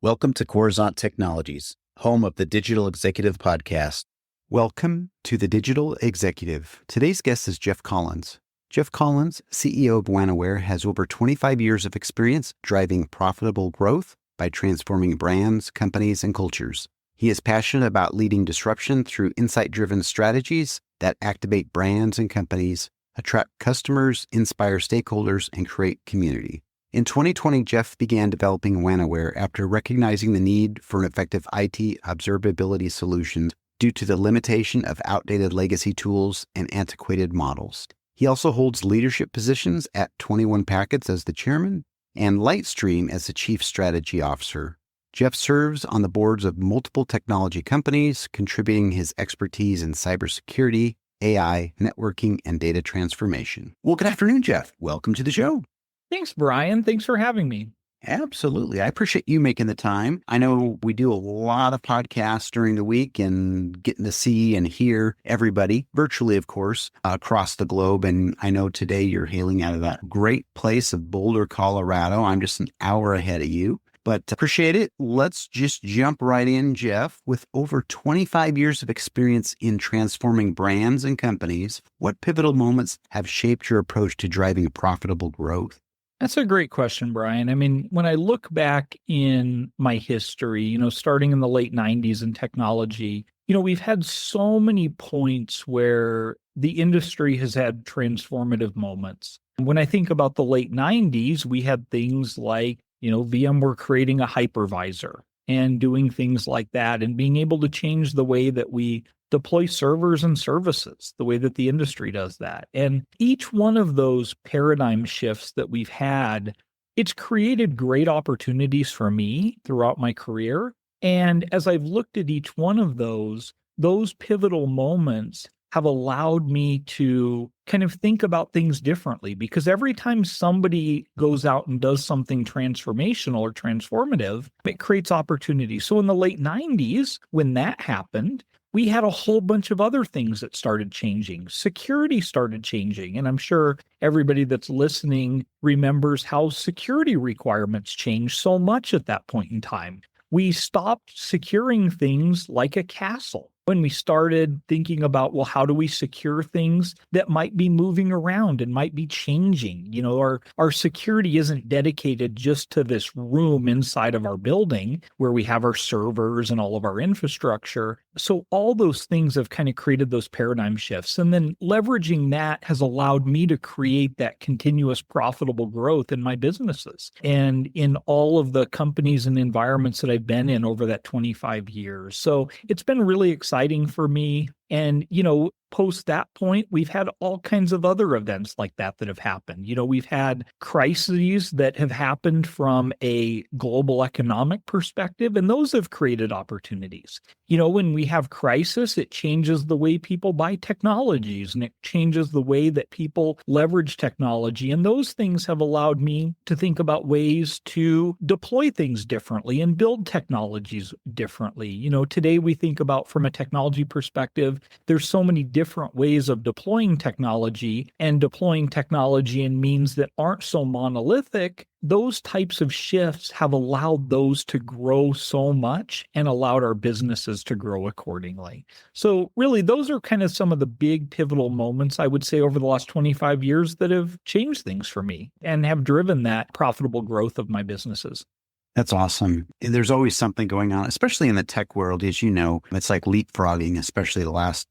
Welcome to Coruzant Technologies, home of the Digital Executive Podcast. Welcome to the Digital Executive. Today's guest is Jeff Collins. Jeff Collins, CEO of WanAware, has over 25 years of experience driving profitable growth by transforming brands, companies, and cultures. He is passionate about leading disruption through insight-driven strategies that activate brands and companies, attract customers, inspire stakeholders, and create community. In 2020, Jeff began developing WanAware after recognizing the need for an effective IT observability solution due to the limitation of outdated legacy tools and antiquated models. He also holds leadership positions at 21 Packets as the chairman and Lightstream as the chief strategy officer. Jeff serves on the boards of multiple technology companies, contributing his expertise in cybersecurity, AI, networking, and data transformation. Well, good afternoon, Jeff. Welcome to the show. Thanks, Brian. Thanks for having me. Absolutely. I appreciate you making the time. I know we do a lot of podcasts during the week and getting to see and hear everybody virtually, of course, across the globe. And I know today you're hailing out of that great place of Boulder, Colorado. I'm just an hour ahead of you, but appreciate it. Let's just jump right in, Jeff. With over 25 years of experience in transforming brands and companies, what pivotal moments have shaped your approach to driving profitable growth? That's a great question, Brian. I mean, when I look back in my history, starting in the late 90s in technology, we've had so many points where the industry has had transformative moments. When I think about the late 90s, we had things like, VMware creating a hypervisor and doing things like that and being able to change the way that we deploy servers and services, the way that the industry does that. And each one of those paradigm shifts that we've had, it's created great opportunities for me throughout my career. And as I've looked at each one of those pivotal moments have allowed me to kind of think about things differently, because every time somebody goes out and does something transformational or transformative, it creates opportunity. So in the late 90s, when that happened, we had a whole bunch of other things that started changing. Security started changing. And I'm sure everybody that's listening remembers how security requirements changed so much at that point in time. We stopped securing things like a castle. When we started thinking about, well, how do we secure things that might be moving around and might be changing? Our security isn't dedicated just to this room inside of our building where we have our servers and all of our infrastructure. So all those things have kind of created those paradigm shifts. And then leveraging that has allowed me to create that continuous profitable growth in my businesses and in all of the companies and environments that I've been in over that 25 years. So it's been really exciting for me. And, post that point, we've had all kinds of other events like that have happened. We've had crises that have happened from a global economic perspective, and those have created opportunities. When we have crisis, it changes the way people buy technologies and it changes the way that people leverage technology. And those things have allowed me to think about ways to deploy things differently and build technologies differently. Today we think about from a technology perspective, there's so many different ways of deploying technology in means that aren't so monolithic. Those types of shifts have allowed those to grow so much and allowed our businesses to grow accordingly. So really, those are kind of some of the big pivotal moments, I would say, over the last 25 years that have changed things for me and have driven that profitable growth of my businesses. That's awesome. There's always something going on, especially in the tech world. As you know, it's like leapfrogging, especially the last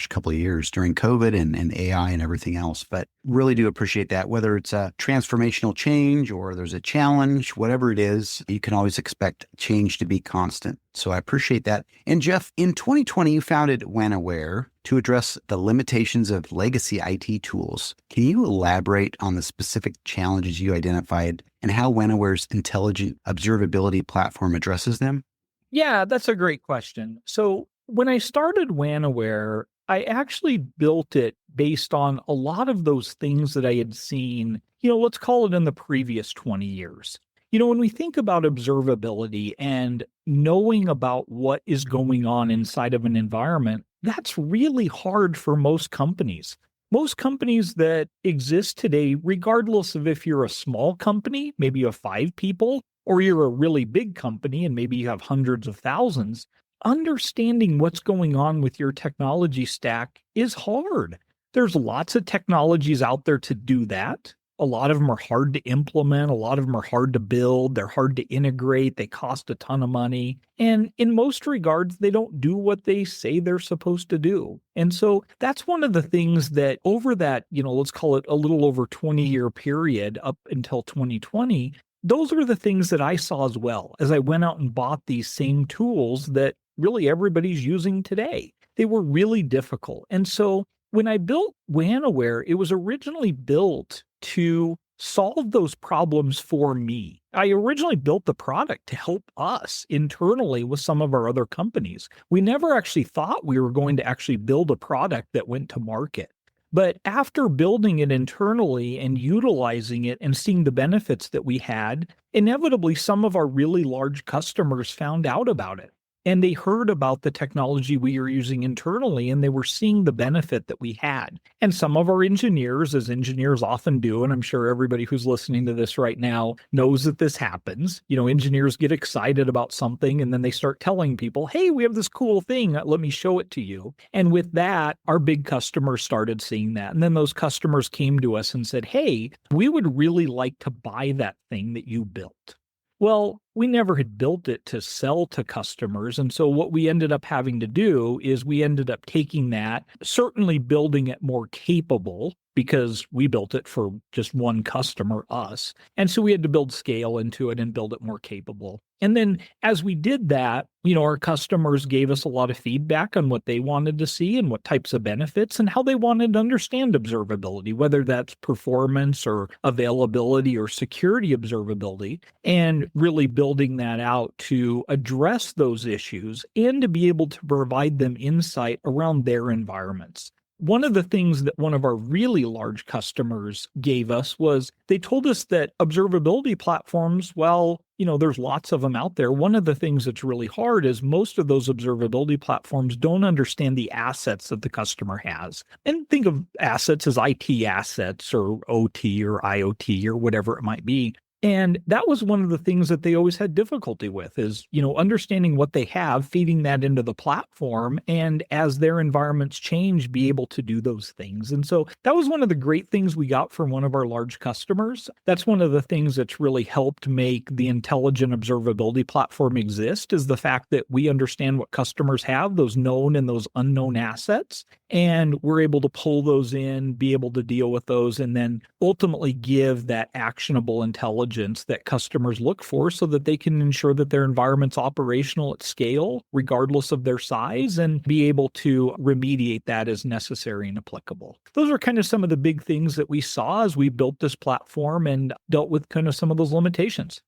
couple of years during COVID and AI and everything else. But really do appreciate that. Whether it's a transformational change or there's a challenge, whatever it is, you can always expect change to be constant. So I appreciate that. And Jeff, in 2020, you founded WanAware to address the limitations of legacy IT tools. Can you elaborate on the specific challenges you identified and how WanAware's intelligent observability platform addresses them? Yeah, that's a great question. So when I started WanAware, I actually built it based on a lot of those things that I had seen, let's call it in the previous 20 years. When we think about observability and knowing about what is going on inside of an environment, that's really hard for most companies. Most companies that exist today, regardless of if you're a small company, maybe you have 5 people, or you're a really big company and maybe you have hundreds of thousands, understanding what's going on with your technology stack is hard. There's lots of technologies out there to do that. A lot of them are hard to implement. A lot of them are hard to build. They're hard to integrate. They cost a ton of money. And in most regards, they don't do what they say they're supposed to do. And so that's one of the things that over that, let's call it a little over 20-year period up until 2020, those are the things that I saw as well as I went out and bought these same tools that really everybody's using today. They were really difficult. And so when I built WanAware, it was originally built to solve those problems for me. I originally built the product to help us internally with some of our other companies. We never actually thought we were going to actually build a product that went to market. But after building it internally and utilizing it and seeing the benefits that we had, inevitably some of our really large customers found out about it. And they heard about the technology we were using internally, and they were seeing the benefit that we had. And some of our engineers, as engineers often do, and I'm sure everybody who's listening to this right now knows that this happens. Engineers get excited about something, and then they start telling people, hey, we have this cool thing. Let me show it to you. And with that, our big customers started seeing that. And then those customers came to us and said, hey, we would really like to buy that thing that you built. Well, we never had built it to sell to customers. And so what we ended up having to do is we ended up taking that, certainly building it more capable because we built it for just one customer, us. And so we had to build scale into it and build it more capable. And then as we did that, our customers gave us a lot of feedback on what they wanted to see and what types of benefits and how they wanted to understand observability, whether that's performance or availability or security observability, and really building that out to address those issues and to be able to provide them insight around their environments. One of the things that one of our really large customers gave us was they told us that observability platforms, there's lots of them out there. One of the things that's really hard is most of those observability platforms don't understand the assets that the customer has. And think of assets as IT assets or OT or IoT or whatever it might be. And that was one of the things that they always had difficulty with is, understanding what they have, feeding that into the platform, and as their environments change, be able to do those things. And so that was one of the great things we got from one of our large customers. That's one of the things that's really helped make the intelligent observability platform exist is the fact that we understand what customers have, those known and those unknown assets, and we're able to pull those in, be able to deal with those, and then ultimately give that actionable intelligence that customers look for so that they can ensure that their environment's operational at scale, regardless of their size, and be able to remediate that as necessary and applicable. Those are kind of some of the big things that we saw as we built this platform and dealt with kind of some of those limitations.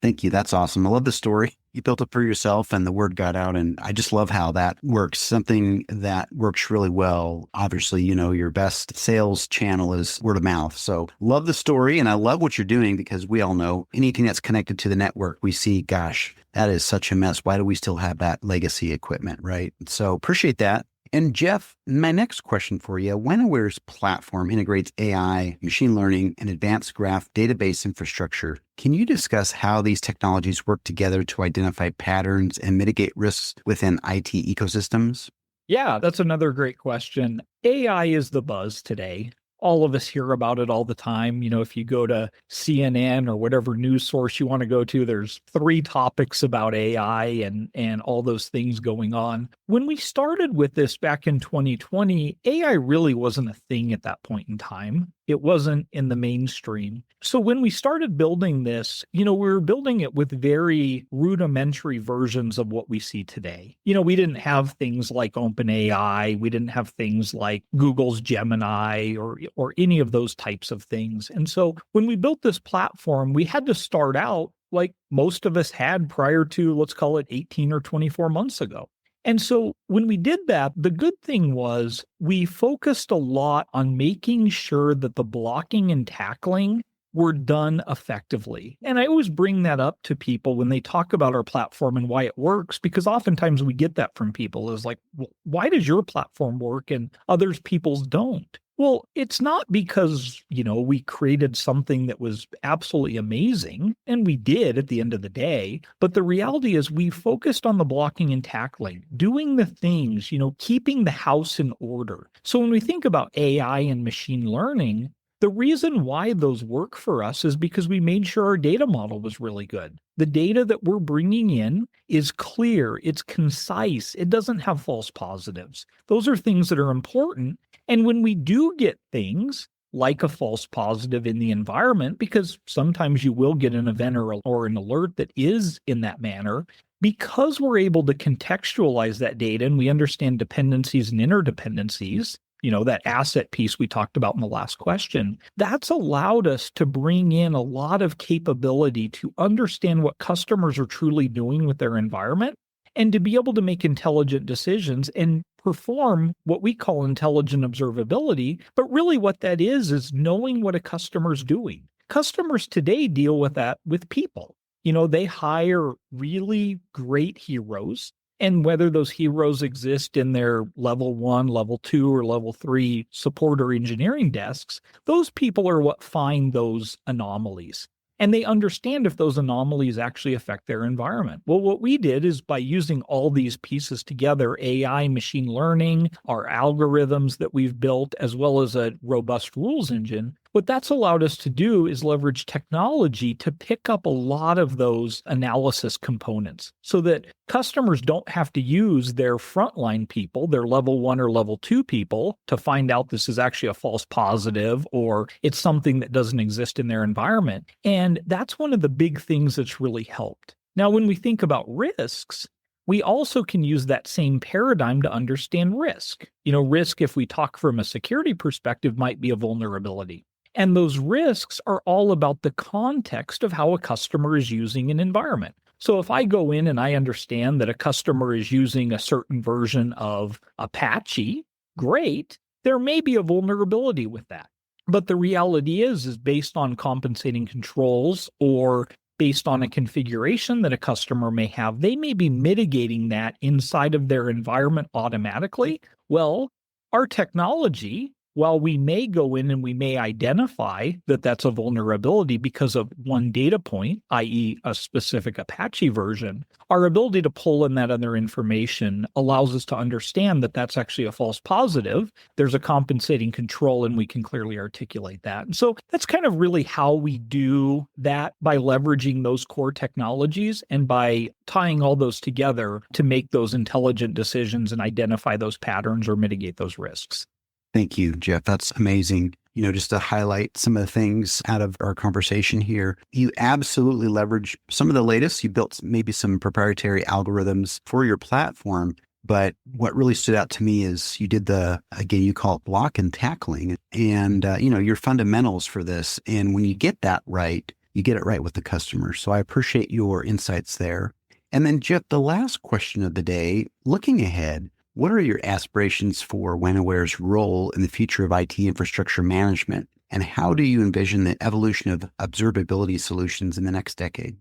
Thank you. That's awesome. I love the story. You built it for yourself and the word got out. And I just love how that works. Something that works really well. Obviously, your best sales channel is word of mouth. So love the story. And I love what you're doing because we all know anything that's connected to the network, we see, gosh, that is such a mess. Why do we still have that legacy equipment, right? So appreciate that. And Jeff, my next question for you, WanAware's platform integrates AI, machine learning, and advanced graph database infrastructure. Can you discuss how these technologies work together to identify patterns and mitigate risks within IT ecosystems? Yeah, that's another great question. AI is the buzz today. All of us hear about it all the time. If you go to CNN or whatever news source you want to go to, there's 3 topics about AI and all those things going on. When we started with this back in 2020, AI really wasn't a thing at that point in time. It wasn't in the mainstream. So when we started building this, we were building it with very rudimentary versions of what we see today. We didn't have things like OpenAI. We didn't have things like Google's Gemini or any of those types of things. And so when we built this platform, we had to start out like most of us had prior to, let's call it 18 or 24 months ago. And so when we did that, the good thing was we focused a lot on making sure that the blocking and tackling were done effectively. And I always bring that up to people when they talk about our platform and why it works, because oftentimes we get that from people is like, well, why does your platform work and others people's don't? Well, it's not because, we created something that was absolutely amazing, and we did at the end of the day. But the reality is we focused on the blocking and tackling, doing the things, keeping the house in order. So when we think about AI and machine learning, the reason why those work for us is because we made sure our data model was really good. The data that we're bringing in is clear, it's concise, it doesn't have false positives. Those are things that are important. And when we do get things like a false positive in the environment, because sometimes you will get an event or an alert that is in that manner, because we're able to contextualize that data and we understand dependencies and interdependencies, that asset piece we talked about in the last question, that's allowed us to bring in a lot of capability to understand what customers are truly doing with their environment and to be able to make intelligent decisions and perform what we call intelligent observability. But really, what that is knowing what a customer's doing. Customers today deal with that with people. They hire really great heroes. And whether those heroes exist in their level 1, level 2, or level 3 support or engineering desks, those people are what find those anomalies. And they understand if those anomalies actually affect their environment. Well, what we did is by using all these pieces together, AI, machine learning, our algorithms that we've built, as well as a robust rules engine, what that's allowed us to do is leverage technology to pick up a lot of those analysis components so that customers don't have to use their frontline people, their level 1 or level 2 people, to find out this is actually a false positive or it's something that doesn't exist in their environment. And that's one of the big things that's really helped. Now, when we think about risks, we also can use that same paradigm to understand risk. Risk, if we talk from a security perspective, might be a vulnerability. And those risks are all about the context of how a customer is using an environment. So if I go in and I understand that a customer is using a certain version of Apache, great, there may be a vulnerability with that. But the reality is based on compensating controls or based on a configuration that a customer may have, they may be mitigating that inside of their environment automatically. Well, our technology, while we may go in and we may identify that that's a vulnerability because of one data point, i.e. a specific Apache version, our ability to pull in that other information allows us to understand that that's actually a false positive. There's a compensating control and we can clearly articulate that. And so that's kind of really how we do that, by leveraging those core technologies and by tying all those together to make those intelligent decisions and identify those patterns or mitigate those risks. Thank you, Jeff. That's amazing. Just to highlight some of the things out of our conversation here, you absolutely leverage some of the latest. You built maybe some proprietary algorithms for your platform. But what really stood out to me is you did you call it block and tackling and, your fundamentals for this. And when you get that right, you get it right with the customer. So I appreciate your insights there. And then, Jeff, the last question of the day, looking ahead, what are your aspirations for WanAware's role in the future of IT infrastructure management? And how do you envision the evolution of observability solutions in the next decade?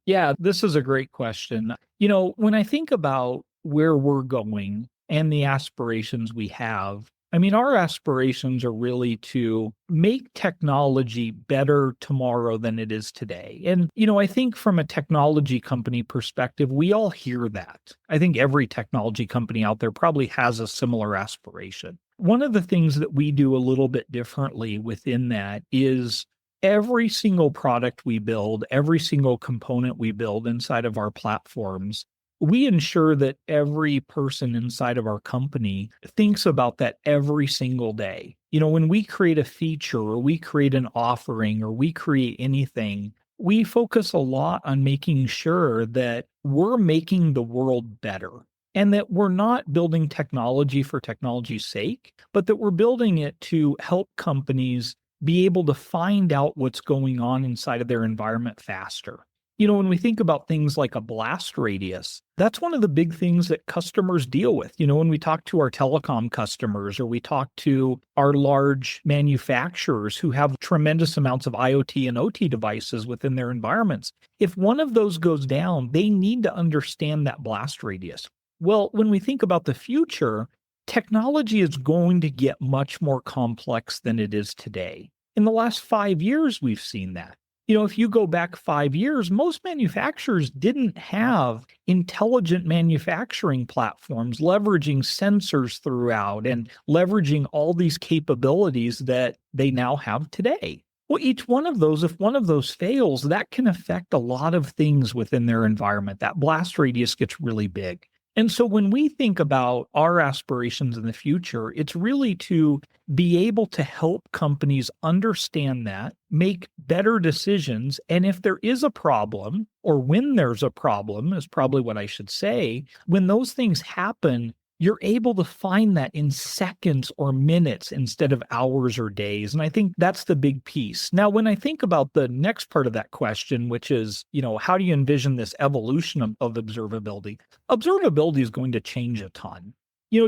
Yeah, this is a great question. When I think about where we're going and the aspirations we have, our aspirations are really to make technology better tomorrow than it is today. And, I think from a technology company perspective, we all hear that. I think every technology company out there probably has a similar aspiration. One of the things that we do a little bit differently within that is every single product we build, every single component we build inside of our platforms, we ensure that every person inside of our company thinks about that every single day. When we create a feature or we create an offering or we create anything, we focus a lot on making sure that we're making the world better and that we're not building technology for technology's sake, but that we're building it to help companies be able to find out what's going on inside of their environment faster. When we think about things like a blast radius, that's one of the big things that customers deal with. When we talk to our telecom customers or we talk to our large manufacturers who have tremendous amounts of IoT and OT devices within their environments, if one of those goes down, they need to understand that blast radius. Well, when we think about the future, technology is going to get much more complex than it is today. In the last 5 years, we've seen that. If you go back 5 years, most manufacturers didn't have intelligent manufacturing platforms leveraging sensors throughout and leveraging all these capabilities that they now have today. Well, each one of those, if one of those fails, that can affect a lot of things within their environment. That blast radius gets really big. And so when we think about our aspirations in the future, it's really to be able to help companies understand that, make better decisions. And if there is a problem, or when there's a problem, is probably what I should say, when those things happen, you're able to find that in seconds or minutes instead of hours or days. And I think that's the big piece. Now, when I think about the next part of that question, which is, how do you envision this evolution of observability? Observability is going to change a ton.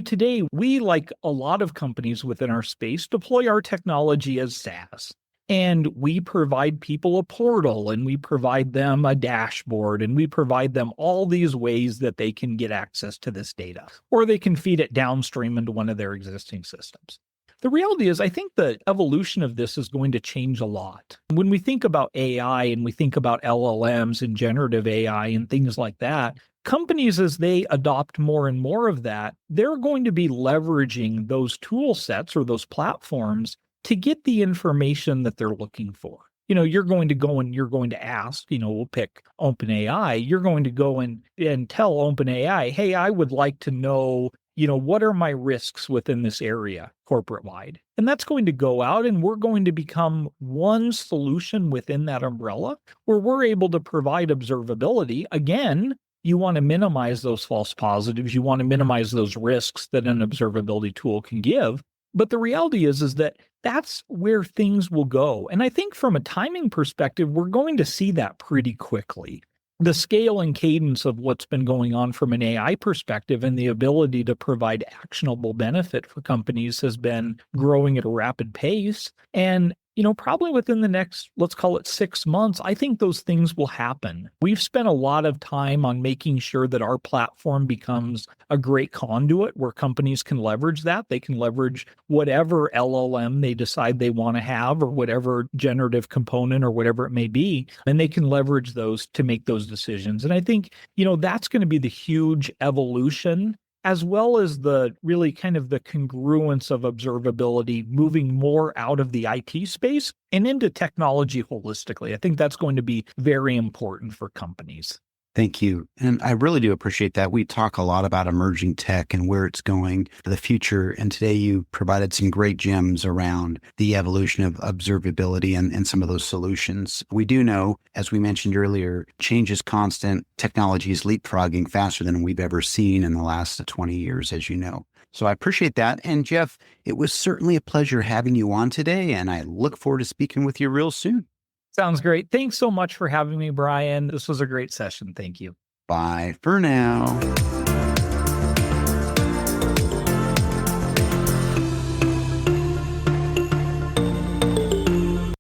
Today, we, like a lot of companies within our space, deploy our technology as SaaS. And we provide people a portal, and we provide them a dashboard, and we provide them all these ways that they can get access to this data, or they can feed it downstream into one of their existing systems. The reality is, I think the evolution of this is going to change a lot. When we think about AI and we think about LLMs and generative AI and things like that, companies, as they adopt more and more of that, they're going to be leveraging those tool sets or those platforms to get the information that they're looking for. You're going to go and you're going to ask, we'll pick OpenAI, you're going to go and tell OpenAI, hey, I would like to know, what are my risks within this area corporate wide? And that's going to go out, and we're going to become one solution within that umbrella where we're able to provide observability. Again, you want to minimize those false positives. You want to minimize those risks that an observability tool can give. But the reality is that that's where things will go. And I think from a timing perspective, we're going to see that pretty quickly. The scale and cadence of what's been going on from an AI perspective and the ability to provide actionable benefit for companies has been growing at a rapid pace. And probably within the next, let's call it 6 months, I think those things will happen. We've spent a lot of time on making sure that our platform becomes a great conduit where companies can leverage that. They can leverage whatever LLM they decide they want to have, or whatever generative component or whatever it may be, and they can leverage those to make those decisions. And I think, that's going to be the huge evolution, as well as the really kind of the congruence of observability moving more out of the IT space and into technology holistically. I think that's going to be very important for companies. Thank you. And I really do appreciate that. We talk a lot about emerging tech and where it's going for the future. And today you provided some great gems around the evolution of observability and some of those solutions. We do know, as we mentioned earlier, change is constant. Technology is leapfrogging faster than we've ever seen in the last 20 years, as you know. So I appreciate that. And Jeff, it was certainly a pleasure having you on today, and I look forward to speaking with you real soon. Sounds great. Thanks so much for having me, Brian. This was a great session. Thank you. Bye for now.